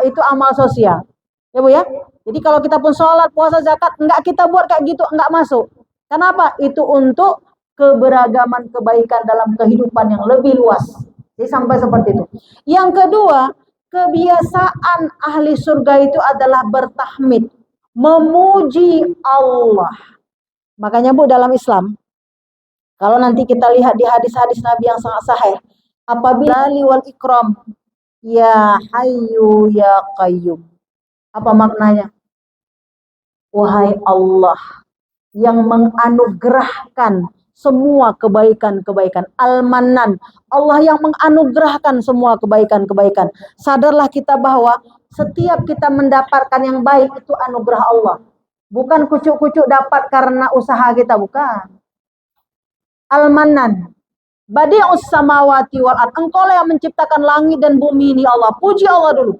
Itu amal sosial. Ya Bu ya. Jadi kalau kita pun sholat, puasa, zakat, nggak kita buat kayak gitu, nggak masuk. Kenapa? Itu untuk keberagaman kebaikan dalam kehidupan yang lebih luas. Jadi sampai seperti itu. Yang kedua, kebiasaan ahli surga itu adalah bertahmid, memuji Allah. Makanya Bu dalam Islam, kalau nanti kita lihat di hadis-hadis Nabi yang sangat sahih, apabila liwal ikram, ya hayyu ya qayyum. Apa maknanya? Wahai Allah yang menganugerahkan semua kebaikan-kebaikan. Al-Mannan, Allah yang menganugerahkan semua kebaikan-kebaikan. Sadarlah kita bahwa setiap kita mendapatkan yang baik itu anugerah Allah. Bukan kucuk-kucuk dapat karena usaha kita, bukan. Al-Mannan, Badi'us samawati wal ard. Engkau lah yang menciptakan langit dan bumi ini Allah. Puji Allah dulu.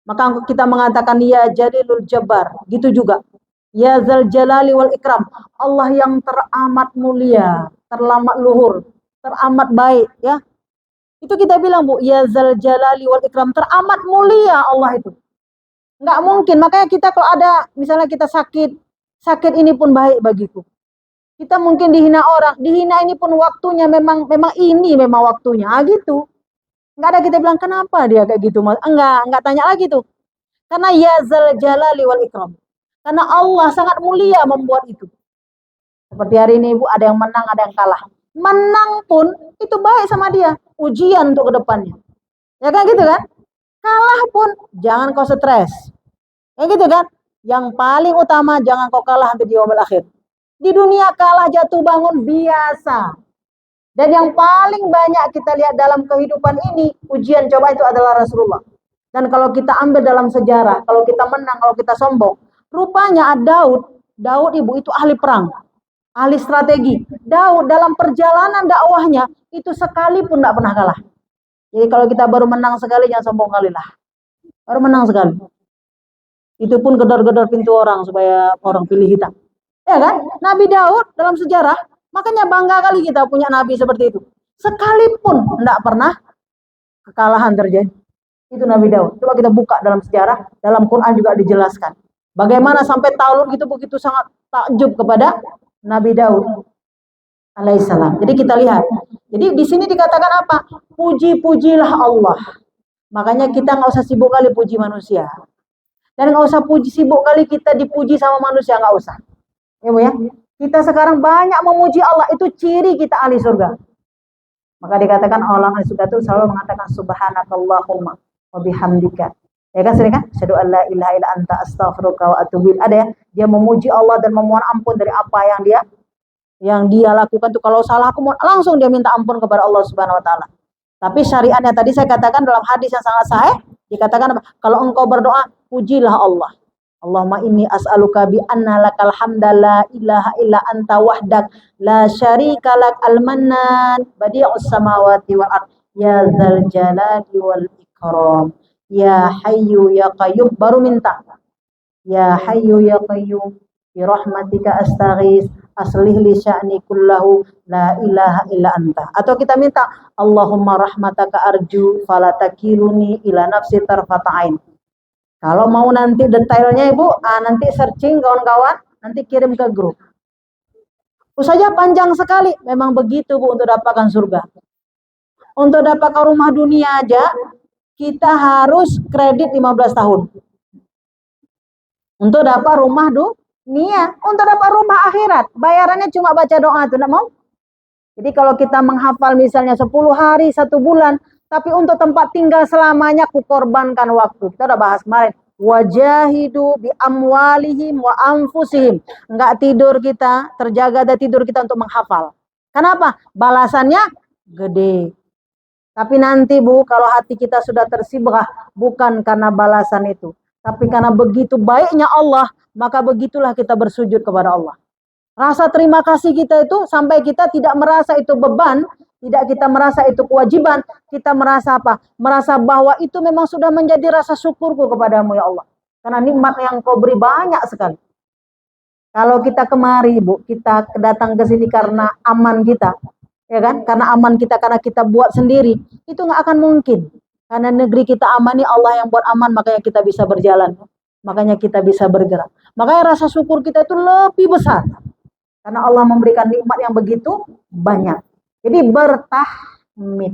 Maka kita mengatakan ya Jalilul Jabbar. Gitu juga. Ya Zal Jalali wal Ikram. Allah yang teramat mulia, teramat luhur, teramat baik, ya. Itu kita bilang Bu, ya Zal Jalali wal Ikram, teramat mulia Allah itu. Enggak mungkin. Makanya kita kalau ada misalnya kita sakit ini pun baik bagiku. Kita mungkin dihina orang, dihina ini pun waktunya memang ini memang waktunya, gitu. Enggak ada kita bilang kenapa dia kayak gitu, Mas. Enggak tanya lagi tuh. Karena ya Zal Jalali wal Ikram. Karena Allah sangat mulia membuat itu. Seperti hari ini Ibu, ada yang menang, ada yang kalah. Menang pun itu baik sama dia, ujian untuk kedepannya. Ya kan gitu kan? Kalah pun jangan kau stres. Ya gitu kan? Yang paling utama jangan kau kalah nanti di yaumil akhir. Di dunia kalah jatuh bangun biasa. Dan yang paling banyak kita lihat dalam kehidupan ini, ujian coba itu adalah Rasulullah. Dan kalau kita ambil dalam sejarah, kalau kita menang, kalau kita sombong, rupanya Daud ibu itu ahli perang, ahli strategi. Daud dalam perjalanan dakwahnya itu sekalipun tidak pernah kalah. Jadi kalau kita baru menang sekali, jangan sombong kali lah. Baru menang sekali. Itu pun gedor-gedor pintu orang supaya orang pilih kita. Ya kan? Nabi Daud dalam sejarah, makanya bangga kali kita punya nabi seperti itu. Sekalipun tidak pernah kekalahan terjadi. Itu Nabi Daud. Coba kita buka dalam sejarah, dalam Quran juga dijelaskan. Bagaimana sampai Talut gitu begitu sangat takjub kepada Nabi Daud alaihissalam. Jadi kita lihat. Jadi di sini dikatakan apa? Puji-pujilah Allah. Makanya kita nggak usah sibuk kali puji manusia. Dan nggak usah sibuk kali kita dipuji sama manusia, nggak usah. Ya Bu ya. Kita sekarang banyak memuji Allah, itu ciri kita ahli surga. Maka dikatakan orang ahli surga itu selalu mengatakan subhanakallahumma wa bihamdika. Ya kan sering kan? Asyhadu an la ilaha illa anta astaghfiruka wa atubu ilaik. Ada ya? Dia memuji Allah dan memohon ampun dari apa yang dia lakukan tuh. Kalau salah aku langsung dia minta ampun kepada Allah Subhanahu wa taala. Tapi syariatnya tadi saya katakan dalam hadis yang sangat sahih dikatakan apa? Kalau engkau berdoa, pujilah Allah. Allahumma inni as'aluka bi anna lakal hamda la ilaha illa anta wahdak la syarika lak al-mannan badi'us samawati wal ard ya dzal jalali wal ikram ya hayyu ya qayyum, baru minta ya hayyu ya qayyum bi rahmatika astaghis aslih li sya'ni kullahu la ilaha illa anta. Atau kita minta Allahumma rahmataka arju fala takiluni ila nafsi tarfata ain. Kalau mau nanti detailnya Ibu, nanti searching kawan-kawan, nanti kirim ke grup. Saja panjang sekali, memang begitu Bu untuk dapatkan surga. Untuk dapatkan rumah dunia aja, kita harus kredit 15 tahun. Untuk dapat rumah dunia, untuk dapat rumah akhirat, bayarannya cuma baca doa itu, enggak mau? Jadi kalau kita menghafal misalnya 10 hari, 1 bulan, tapi untuk tempat tinggal selamanya kukorbankan waktu. Kita udah bahas kemarin. Wajahidu bi amwalihim wa anfusihim. Enggak tidur kita, terjaga dan tidur kita untuk menghafal. Kenapa? Balasannya gede. Tapi nanti Bu, kalau hati kita sudah tersibah, bukan karena balasan itu. Tapi karena begitu baiknya Allah, maka begitulah kita bersujud kepada Allah. Rasa terima kasih kita itu sampai kita tidak merasa itu beban, tidak kita merasa itu kewajiban, kita merasa apa? Merasa bahwa itu memang sudah menjadi rasa syukurku kepadamu ya Allah. Karena nikmat yang kau beri banyak sekali. Kalau kita kemari Bu, kita datang ke sini karena aman kita, ya kan? Karena aman kita, karena kita buat sendiri, itu nggak akan mungkin. Karena negeri kita aman, Allah yang buat aman, makanya kita bisa berjalan, makanya kita bisa bergerak. Makanya rasa syukur kita itu lebih besar. Karena Allah memberikan nikmat yang begitu banyak. Jadi bertahmid.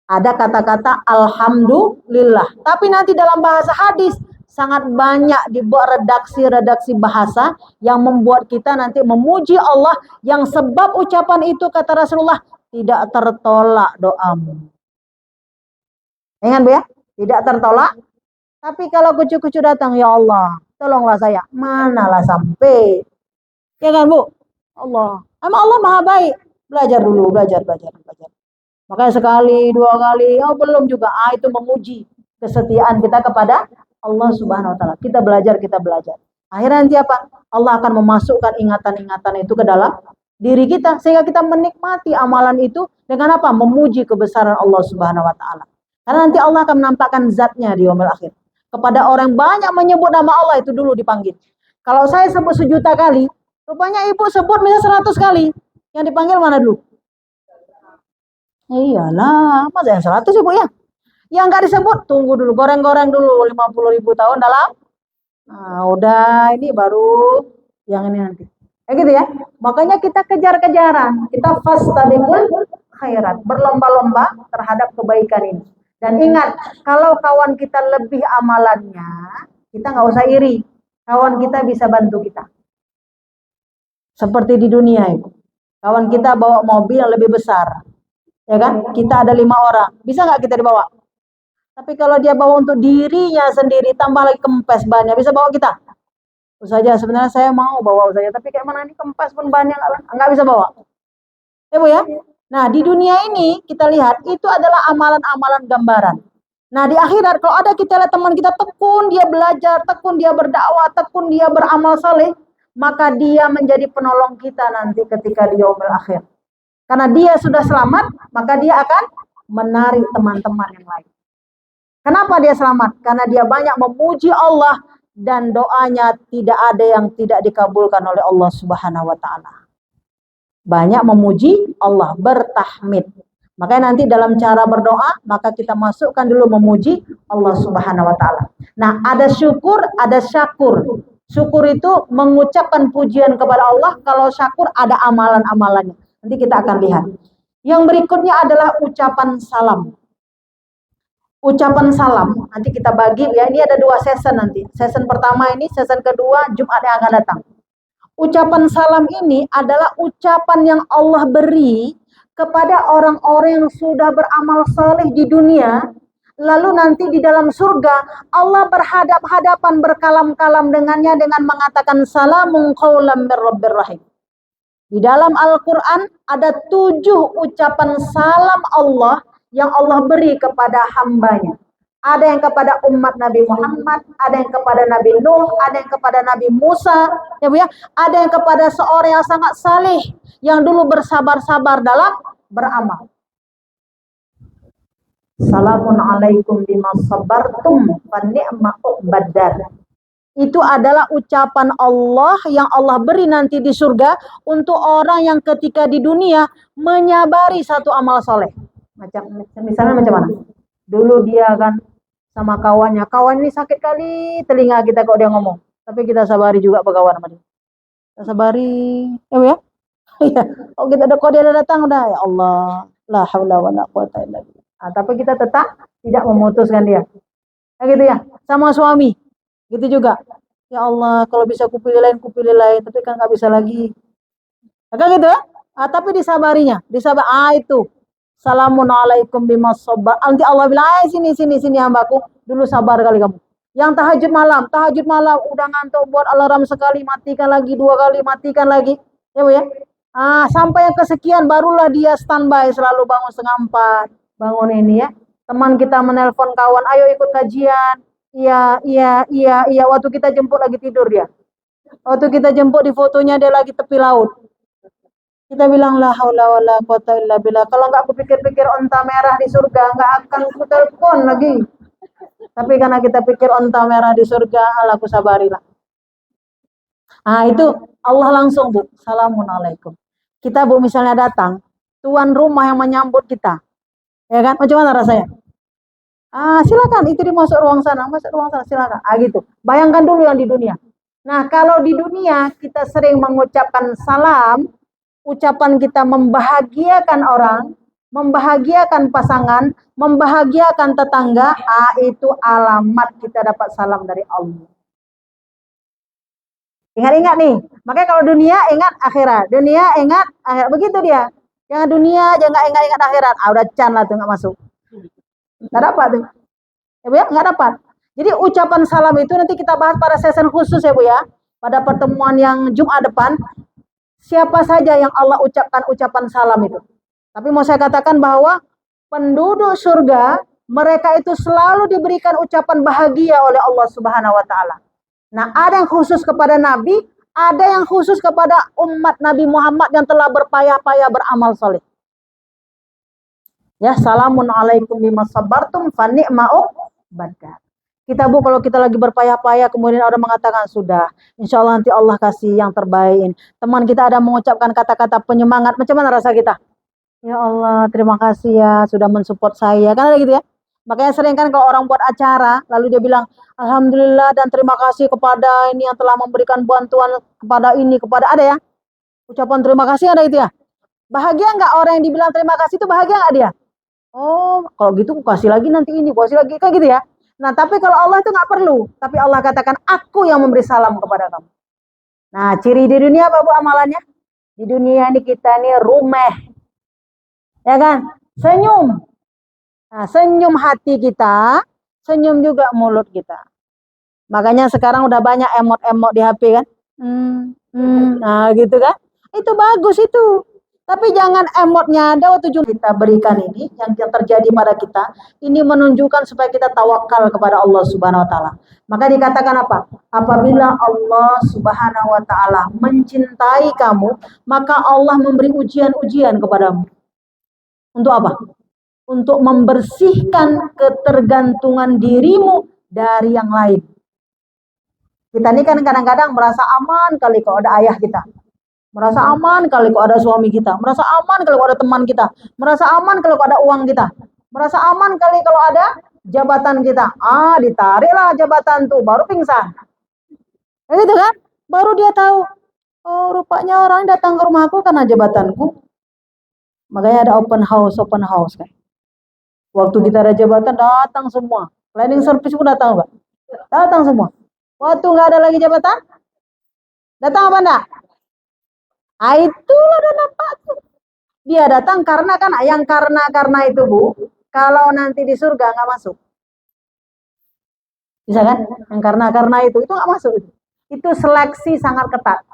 Ada kata-kata alhamdulillah. Tapi nanti dalam bahasa hadis sangat banyak dibuat redaksi-redaksi bahasa yang membuat kita nanti memuji Allah, yang sebab ucapan itu kata Rasulullah tidak tertolak doamu. Ingat Bu ya? Tidak tertolak. Tapi kalau kucu-kucu datang, ya Allah, tolonglah saya. Manalah sampai. Ya kan Bu? Allah. Emang Allah maha baik. Belajar dulu, belajar. Makanya sekali, 2 kali, belum juga. Itu menguji kesetiaan kita kepada Allah Subhanahu wa taala. Kita belajar. Akhirnya nanti apa? Allah akan memasukkan ingatan-ingatan itu ke dalam diri kita sehingga kita menikmati amalan itu dengan apa? Memuji kebesaran Allah Subhanahu wa taala. Karena nanti Allah akan menampakkan zatnya di yaumil akhir. Kepada orang banyak menyebut nama Allah itu dulu dipanggil. Kalau saya sebut 1.000.000 kali, rupanya Ibu sebut misalnya 100 kali. Yang dipanggil mana dulu? Iyalah, masa yang 100 Ibu ya? Yang nggak disebut, tunggu dulu, goreng-goreng dulu 50.000 tahun dalam. Nah, udah ini baru yang ini nanti. Kayak gitu ya. Makanya kita kejar-kejaran, kita fastabiqul khairat, berlomba-lomba terhadap kebaikan ini. Dan ingat, kalau kawan kita lebih amalannya, kita nggak usah iri. Kawan kita bisa bantu kita. Seperti di dunia itu. Kawan kita bawa mobil yang lebih besar. Ya kan? Kita ada 5 orang. Bisa nggak kita dibawa? Tapi kalau dia bawa untuk dirinya sendiri, tambah lagi kempes bannya, bisa bawa kita? Ustazah sebenarnya saya mau bawa Ustazah, tapi kayak mana ini kempas pun banyak nggak bisa bawa. Ya Bu ya. Nah di dunia ini kita lihat itu adalah amalan-amalan gambaran. Nah di akhirat kalau ada kita lihat teman kita tekun dia belajar, tekun dia berdakwah, tekun dia beramal saleh, maka dia menjadi penolong kita nanti ketika di yaumil akhir. Karena dia sudah selamat, maka dia akan menarik teman-teman yang lain. Kenapa dia selamat? Karena dia banyak memuji Allah dan doanya tidak ada yang tidak dikabulkan oleh Allah Subhanahu wa taala. Banyak memuji Allah, bertahmid. Makanya nanti dalam cara berdoa, maka kita masukkan dulu memuji Allah Subhanahu wa taala. Nah, ada syukur, ada syakur. Syukur itu mengucapkan pujian kepada Allah, kalau syakur ada amalan-amalannya. Nanti kita akan lihat. Yang berikutnya adalah ucapan salam. Ucapan salam, nanti kita bagi ya, ini ada 2 season nanti. Season pertama ini, season kedua Jumat yang akan datang. Ucapan salam ini adalah ucapan yang Allah beri kepada orang-orang yang sudah beramal saleh di dunia, lalu nanti di dalam surga Allah berhadap-hadapan berkalam-kalam dengannya dengan mengatakan salamun qaulam mir rabbir rahim. Di dalam Al-Quran ada 7 ucapan salam Allah yang Allah beri kepada hambanya. Ada yang kepada umat Nabi Muhammad, ada yang kepada Nabi Nuh, ada yang kepada Nabi Musa, ya Bu ya. Ada yang kepada seorang yang sangat saleh, yang dulu bersabar-sabar dalam beramal. Salamun alaikum bima sabartum fa ni'ma uqbadar. Itu adalah ucapan Allah yang Allah beri nanti di surga untuk orang yang ketika di dunia menyabari satu amal soleh. Misalnya macam mana? Dulu dia kan sama kawannya, kawan ini sakit kali telinga kita kalau dia ngomong, tapi kita sabari juga berkawan sama dia. Kita sabari, ya. Iya. Oh kita ada kode datang udah, ya Allah, la haula wala quwata illa billah. Nah, tapi kita tetap tidak memutuskan dia. Ya gitu ya. Sama suami, gitu juga. Ya Allah, kalau bisa kupilih lain, tapi kan nggak bisa lagi. Agak gitu ya. Tapi disabarinya, itu. Salamun alaikum bima sabar. Nanti Allah bilang, sini hambaku, dulu sabar kali kamu. Yang tahajud malam, udah ngantuk buat alarm sekali, matikan lagi, 2 kali, matikan lagi. Ya Bu ya. Sampai yang kesekian barulah dia standby, selalu bangun 3:30, bangun ini ya. Teman kita menelpon kawan, ayo ikut kajian. Iya. Waktu kita jemput lagi tidur dia. Waktu kita jemput di fotonya dia lagi tepi laut. Kita bilang la haula wala quwata illa billah. Kalau nggak aku pikir-pikir onta merah di surga, nggak akan aku telepon lagi. Tapi karena kita pikir onta merah di surga, Allah aku sabarilah. Itu Allah langsung Bu, salamun alaikum. Kita Bu misalnya datang, tuan rumah yang menyambut kita. Ya kan? Macam mana rasanya? Silakan, itu dimasuk ruang sana, silakan. Gitu. Bayangkan dulu yang di dunia. Nah, kalau di dunia kita sering mengucapkan salam, ucapan kita membahagiakan orang, membahagiakan pasangan, membahagiakan tetangga, itu alamat kita dapat salam dari Allah. Ingat-ingat nih, makanya kalau dunia ingat akhirat, begitu dia. Jangan dunia, jangan ingat akhirat. Udah can lah tuh nggak masuk. Nggak dapat tuh. Ya Bu ya, nggak dapat. Jadi ucapan salam itu nanti kita bahas pada sesi khusus ya Bu ya. Pada pertemuan yang Jumat depan, siapa saja yang Allah ucapkan ucapan salam itu. Tapi mau saya katakan bahwa penduduk surga, mereka itu selalu diberikan ucapan bahagia oleh Allah Subhanahu wa taala. Nah, ada yang khusus kepada Nabi, ada yang khusus kepada umat Nabi Muhammad yang telah berpayah-payah beramal soleh. Ya, salamun alaikum bima sabartum fa ni'ma uqbadar. Kita Bu, kalau kita lagi berpayah-payah, kemudian orang mengatakan, sudah, insya Allah nanti Allah kasih yang terbaik. Teman kita ada mengucapkan kata-kata penyemangat, macam mana rasa kita? Ya Allah, terima kasih ya, sudah mensupport saya. Kan ada gitu ya? Makanya sering kan kalau orang buat acara, lalu dia bilang, alhamdulillah dan terima kasih kepada ini yang telah memberikan bantuan kepada ini, kepada ada ya. Ucapan terima kasih ada itu ya. Bahagia nggak orang yang dibilang terima kasih itu, bahagia nggak dia? Oh, kalau gitu kasih lagi nanti ini, kasih lagi, kayak gitu ya. Nah, tapi kalau Allah itu nggak perlu. Tapi Allah katakan, aku yang memberi salam kepada kamu. Nah, ciri di dunia apa Bu amalannya? Di dunia ini kita ini rumeh. Ya kan? Senyum. Nah, senyum hati kita, senyum juga mulut kita. Makanya sekarang udah banyak emot-emot di HP kan. Nah gitu kan. Itu bagus itu. Tapi jangan emotnya ada waktu kita berikan ini, yang terjadi pada kita, ini menunjukkan supaya kita tawakal kepada Allah Subhanahu wa taala. Maka dikatakan apa? Apabila Allah Subhanahu wa taala mencintai kamu, maka Allah memberi ujian-ujian kepadamu. Untuk apa? Untuk membersihkan ketergantungan dirimu dari yang lain. Kita ini kan kadang-kadang merasa aman kali kalau ada ayah kita. Merasa aman kali kalau ada suami kita, merasa aman kalau ada teman kita, merasa aman kalau ada uang kita, merasa aman kali kalau ada jabatan kita. Ditariklah jabatan tuh, baru pingsan. Gitu kan? Baru dia tahu, oh rupanya orang datang ke rumahku karena jabatanku. Makanya ada open house kan. Waktu kita ada jabatan, datang semua. Cleaning service pun datang, Pak. Datang semua. Waktu nggak ada lagi jabatan, datang apa enggak? Itulah dan apa tuh. Dia datang karena kan yang karena itu Bu, kalau nanti di surga nggak masuk. Bisa kan? Yang karena itu nggak masuk. Itu seleksi sangat ketat.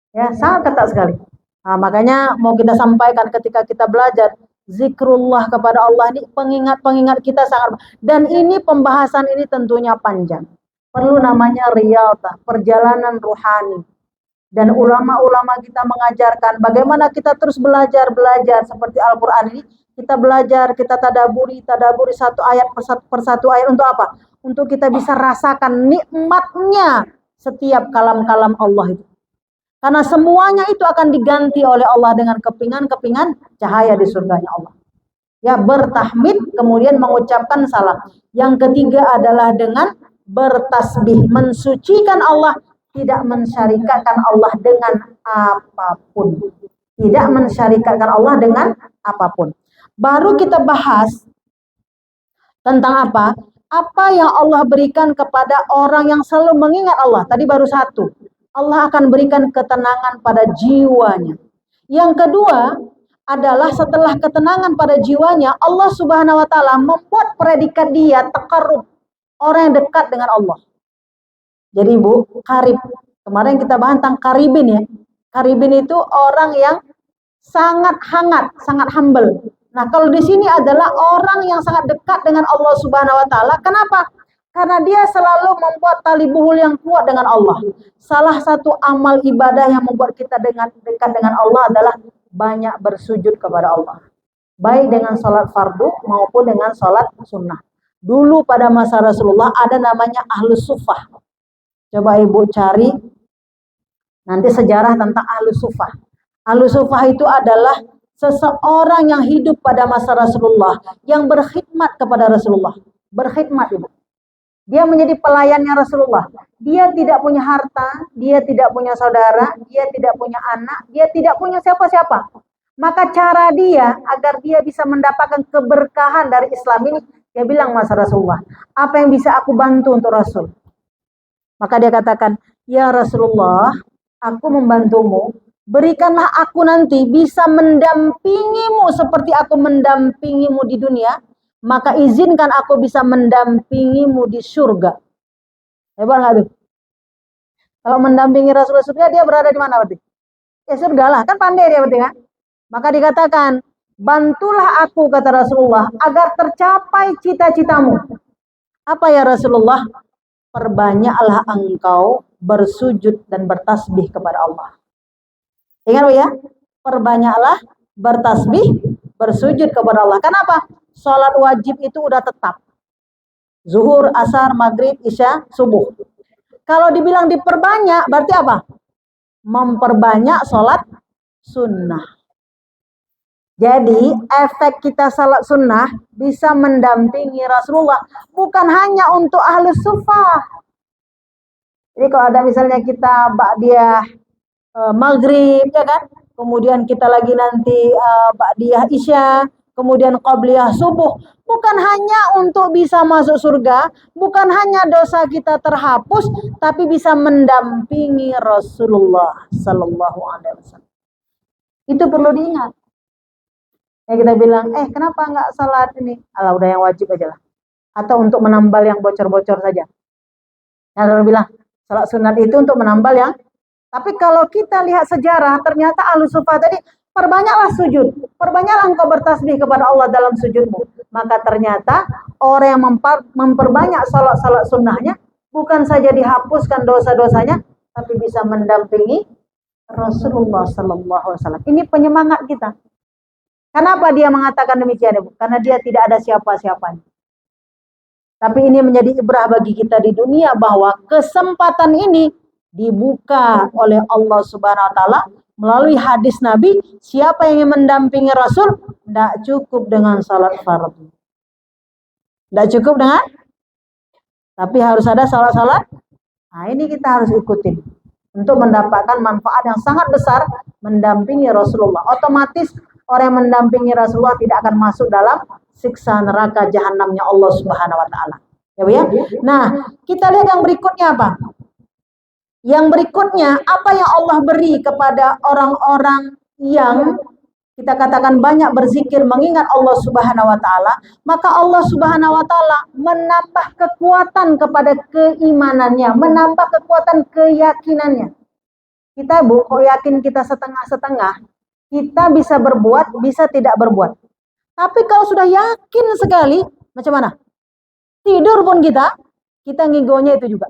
Ya, sangat ketat sekali. Nah, makanya mau kita sampaikan ketika kita belajar zikrullah kepada Allah ini, pengingat-pengingat kita sangat, dan ini pembahasan ini tentunya panjang. Perlu namanya riyadhah, perjalanan ruhani. Dan ulama-ulama kita mengajarkan bagaimana kita terus belajar seperti Al-Quran ini. Kita belajar, kita tadaburi satu ayat per satu ayat. Untuk apa? Untuk kita bisa rasakan nikmatnya setiap kalam-kalam Allah itu. Karena semuanya itu akan diganti oleh Allah dengan kepingan-kepingan cahaya di surganya Allah. Ya, bertahmid, kemudian mengucapkan salam. Yang ketiga adalah dengan bertasbih, mensucikan Allah, tidak mensyarikatkan Allah dengan apapun. Tidak mensyarikatkan Allah dengan apapun. Baru kita bahas tentang apa? Apa yang Allah berikan kepada orang yang selalu mengingat Allah. Tadi baru satu. Allah akan berikan ketenangan pada jiwanya. Yang kedua adalah setelah ketenangan pada jiwanya, Allah Subhanahu wa taala membuat predikat dia taqarrub, orang yang dekat dengan Allah. Jadi Bu, karib. Kemarin kita bahas tentang karibin ya. Karibin itu orang yang sangat hangat, sangat humble. Nah, kalau di sini adalah orang yang sangat dekat dengan Allah Subhanahu wa taala. Kenapa? Karena dia selalu membuat tali buhul yang kuat dengan Allah. Salah satu amal ibadah yang membuat kita dekat dengan Allah adalah banyak bersujud kepada Allah. Baik dengan sholat fardu maupun dengan sholat sunnah. Dulu pada masa Rasulullah ada namanya Ahlus Suffah. Coba Ibu cari nanti sejarah tentang Ahlus Suffah. Ahlus Suffah itu adalah seseorang yang hidup pada masa Rasulullah, yang berkhidmat kepada Rasulullah. Berkhidmat Ibu. Dia menjadi pelayannya Rasulullah. Dia tidak punya harta, dia tidak punya saudara, dia tidak punya anak, dia tidak punya siapa-siapa. Maka cara dia agar dia bisa mendapatkan keberkahan dari Islam ini, dia bilang masa Rasulullah, apa yang bisa aku bantu untuk Rasul? Maka dia katakan, ya Rasulullah, aku membantumu, berikanlah aku nanti bisa mendampingimu seperti aku mendampingimu di dunia, maka izinkan aku bisa mendampingimu di surga. Hebat nggak tuh? Kalau mendampingi Rasulullah surga, dia berada di mana berarti? Ya surga lah, kan pandai dia berarti kan? Maka dikatakan, bantulah aku kata Rasulullah agar tercapai cita-citamu. Apa ya Rasulullah? Perbanyaklah engkau bersujud dan bertasbih kepada Allah. Ingat ya? Perbanyaklah bertasbih, bersujud kepada Allah. Kenapa? Sholat wajib itu udah tetap. Zuhur, asar, maghrib, isya, subuh. Kalau dibilang diperbanyak, berarti apa? Memperbanyak sholat sunnah. Jadi efek kita sholat sunnah bisa mendampingi Rasulullah. Bukan hanya untuk Ahlus Suffah. Jadi kalau ada misalnya kita ba'diyah maghrib, ya kan? Kemudian kita lagi nanti ba'diyah isya, kemudian qabliyah subuh, bukan hanya untuk bisa masuk surga, bukan hanya dosa kita terhapus, tapi bisa mendampingi Rasulullah Sallallahu Alaihi Wasallam. Itu perlu diingat. Ya kita bilang, kenapa nggak salat ini? Alah udah yang wajib aja lah. Atau untuk menambal yang bocor-bocor saja. Kalau bilang salat sunat itu untuk menambal yang. Tapi kalau kita lihat sejarah, ternyata Ahlus Sufah tadi perbanyaklah sujud, perbanyaklah engkau bertasbih kepada Allah dalam sujudmu. Maka ternyata orang yang memperbanyak salat sunnahnya bukan saja dihapuskan dosa-dosanya, tapi bisa mendampingi Rasulullah Sallallahu Alaihi Wasallam. Ini penyemangat kita. Kenapa dia mengatakan demikian, Ibu? Karena dia tidak ada siapa-siapanya. Tapi ini menjadi ibrah bagi kita di dunia bahwa kesempatan ini dibuka oleh Allah Subhanahu Wa Taala melalui hadis Nabi. Siapa yang ingin mendampingi Rasul, tidak cukup dengan salat fardu. Tidak cukup dengan, tapi harus ada salat-salat. Nah, ini kita harus ikutin untuk mendapatkan manfaat yang sangat besar mendampingi Rasulullah. Otomatis orang yang mendampingi Rasulullah tidak akan masuk dalam siksa neraka jahanamnya Allah Subhanahu Wa Taala. Ya, Bu ya. Nah, kita lihat yang berikutnya apa? Yang berikutnya, apa yang Allah beri kepada orang-orang yang kita katakan banyak berzikir mengingat Allah Subhanahu Wa Taala, maka Allah Subhanahu Wa Taala menambah kekuatan kepada keimanannya, menambah kekuatan keyakinannya. Kita, Bu, kok yakin kita setengah-setengah, kita bisa berbuat, bisa tidak berbuat. Tapi kalau sudah yakin sekali, macam mana? Tidur pun kita ngigonya itu juga.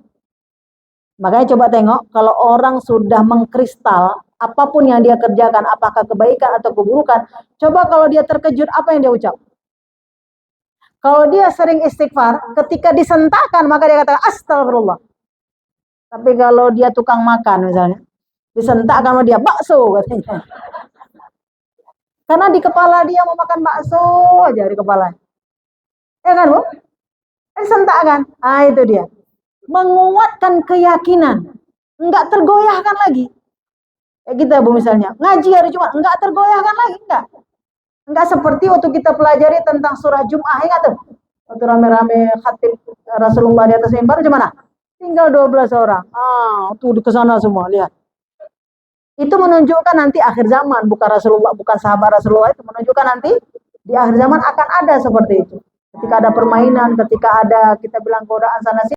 Makanya coba tengok, kalau orang sudah mengkristal, apapun yang dia kerjakan, apakah kebaikan atau keburukan, coba kalau dia terkejut, apa yang dia ucap? Kalau dia sering istighfar, ketika disentakkan, maka dia katakan, astagfirullah. Tapi kalau dia tukang makan misalnya, disentakkan sama dia, bakso katanya. Karena di kepala dia mau makan bakso aja di kepala. Ya kan, Bu? Disentakkan. Ah, itu dia. Menguatkan keyakinan, enggak tergoyahkan lagi. Kayak kita, Bu, misalnya ngaji hari Jumat, enggak tergoyahkan lagi, enggak seperti waktu kita pelajari tentang surah Jum'ah, ingat tuh, waktu rame-rame khatib Rasulullah di atas mimbar, gimana? Tinggal 12 orang, tuh di kesana semua, lihat. Itu menunjukkan nanti akhir zaman, bukan Rasulullah, bukan sahabat Rasulullah, itu menunjukkan nanti di akhir zaman akan ada seperti itu. Ketika ada permainan, ketika ada kita bilang godaan sana sini.